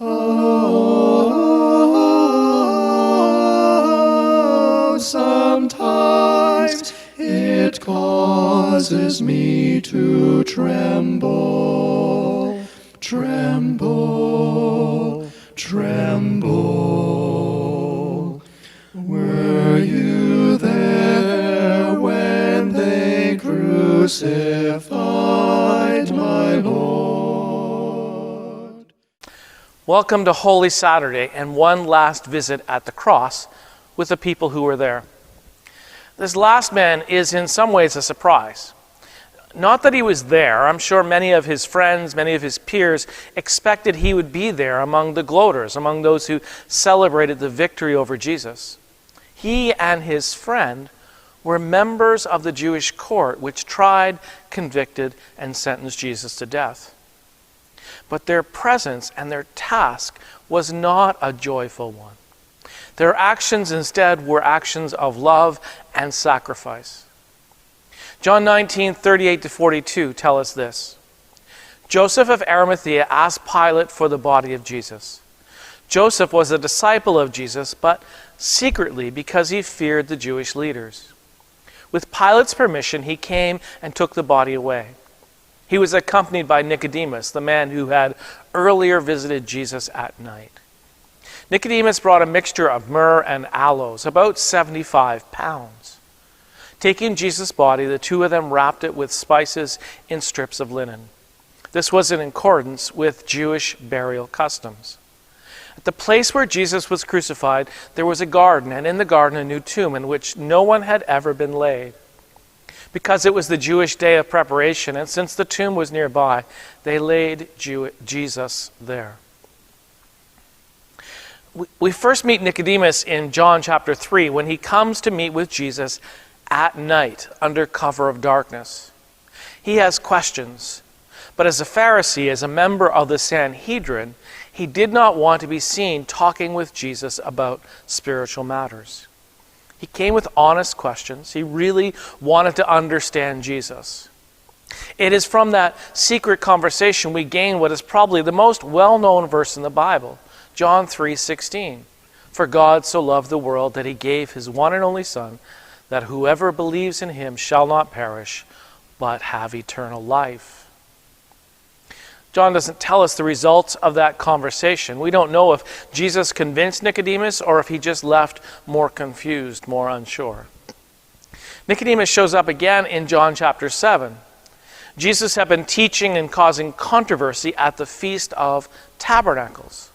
Oh, sometimes it causes me to tremble, tremble, tremble. Were you there when they crucified my Lord? Welcome to Holy Saturday and one last visit at the cross with the people who were there. This last man is in some ways a surprise. Not that he was there. I'm sure many of his friends, many of his peers expected he would be there among the gloaters, among those who celebrated the victory over Jesus. He and his friend were members of the Jewish court which tried, convicted, and sentenced Jesus to death. But their presence and their task was not a joyful one. Their actions instead were actions of love and sacrifice. John 19:38-42 tell us this. Joseph of Arimathea asked Pilate for the body of Jesus. Joseph was a disciple of Jesus, but secretly because he feared the Jewish leaders. With Pilate's permission, he came and took the body away. He was accompanied by Nicodemus, the man who had earlier visited Jesus at night. Nicodemus brought a mixture of myrrh and aloes, about 75 pounds. Taking Jesus' body, the two of them wrapped it with spices in strips of linen. This was in accordance with Jewish burial customs. At the place where Jesus was crucified, there was a garden, and in the garden a new tomb in which no one had ever been laid. Because it was the Jewish day of preparation, and since the tomb was nearby, they laid Jesus there. We first meet Nicodemus in John chapter 3 when he comes to meet with Jesus at night under cover of darkness. He has questions, but as a Pharisee, as a member of the Sanhedrin, he did not want to be seen talking with Jesus about spiritual matters. He came with honest questions. He really wanted to understand Jesus. It is from that secret conversation we gain what is probably the most well-known verse in the Bible, John 3:16. For God so loved the world that he gave his one and only Son, that whoever believes in him shall not perish, but have eternal life. John doesn't tell us the results of that conversation. We don't know if Jesus convinced Nicodemus or if he just left more confused, more unsure. Nicodemus shows up again in John chapter 7. Jesus had been teaching and causing controversy at the Feast of Tabernacles.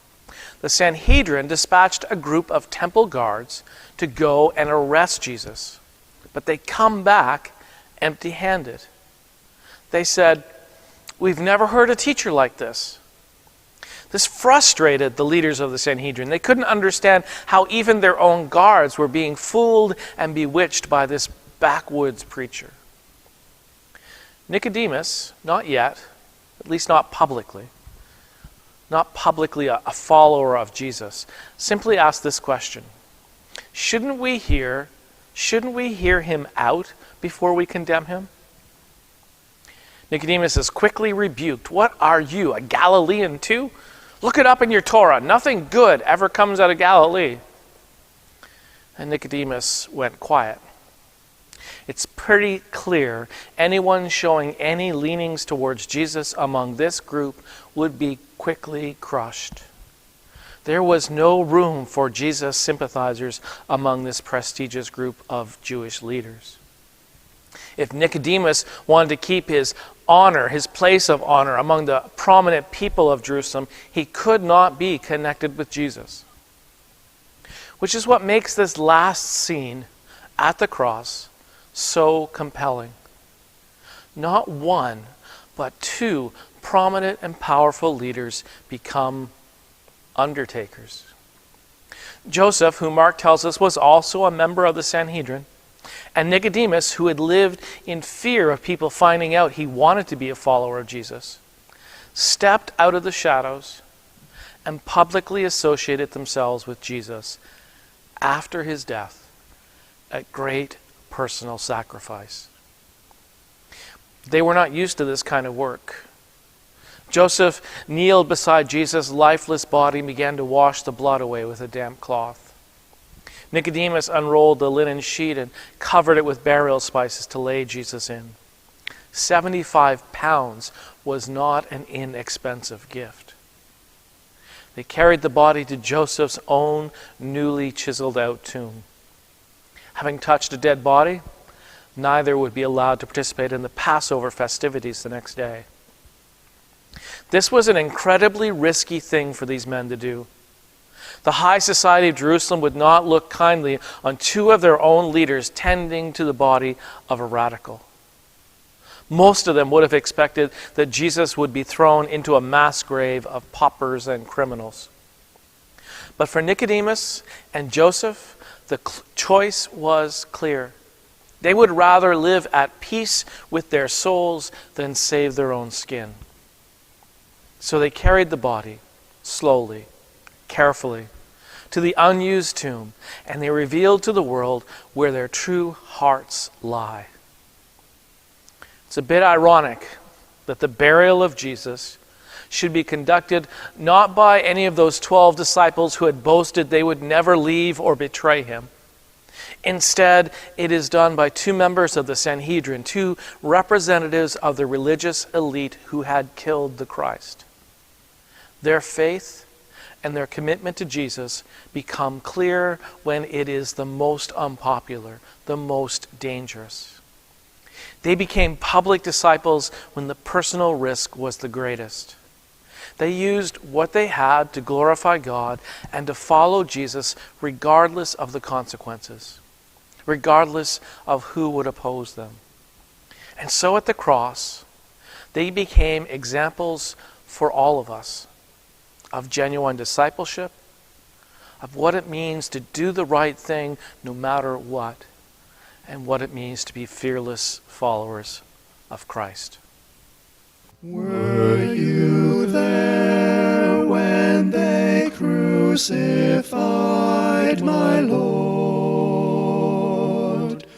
The Sanhedrin dispatched a group of temple guards to go and arrest Jesus. But they come back empty-handed. They said, "We've never heard a teacher like this." This frustrated the leaders of the Sanhedrin. They couldn't understand how even their own guards were being fooled and bewitched by this backwoods preacher. Nicodemus, not yet, at least not publicly a follower of Jesus, simply asked this question: Shouldn't we hear him out before we condemn him? Nicodemus is quickly rebuked. What are you, a Galilean too? Look it up in your Torah. Nothing good ever comes out of Galilee. And Nicodemus went quiet. It's pretty clear anyone showing any leanings towards Jesus among this group would be quickly crushed. There was no room for Jesus sympathizers among this prestigious group of Jewish leaders. If Nicodemus wanted to keep his honor, his place of honor among the prominent people of Jerusalem, he could not be connected with Jesus. Which is what makes this last scene at the cross so compelling. Not one, but two prominent and powerful leaders become undertakers. Joseph, who Mark tells us was also a member of the Sanhedrin, and Nicodemus, who had lived in fear of people finding out he wanted to be a follower of Jesus, stepped out of the shadows and publicly associated themselves with Jesus after his death at great personal sacrifice. They were not used to this kind of work. Joseph kneeled beside Jesus' lifeless body and began to wash the blood away with a damp cloth. Nicodemus unrolled the linen sheet and covered it with burial spices to lay Jesus in. 75 pounds was not an inexpensive gift. They carried the body to Joseph's own newly chiseled out tomb. Having touched a dead body, neither would be allowed to participate in the Passover festivities the next day. This was an incredibly risky thing for these men to do. The high society of Jerusalem would not look kindly on two of their own leaders tending to the body of a radical. Most of them would have expected that Jesus would be thrown into a mass grave of paupers and criminals. But for Nicodemus and Joseph, the choice was clear. They would rather live at peace with their souls than save their own skin. So they carried the body slowly, carefully, to the unused tomb, and they revealed to the world where their true hearts lie. It's a bit ironic that the burial of Jesus should be conducted not by any of those 12 disciples who had boasted they would never leave or betray him. Instead, it is done by two members of the Sanhedrin, two representatives of the religious elite who had killed the Christ. Their faith and their commitment to Jesus become clear when it is the most unpopular, the most dangerous. They became public disciples when the personal risk was the greatest. They used what they had to glorify God and to follow Jesus regardless of the consequences, regardless of who would oppose them. And so at the cross, they became examples for all of us of genuine discipleship, of what it means to do the right thing no matter what, and what it means to be fearless followers of Christ. Were you there when they crucified my Lord?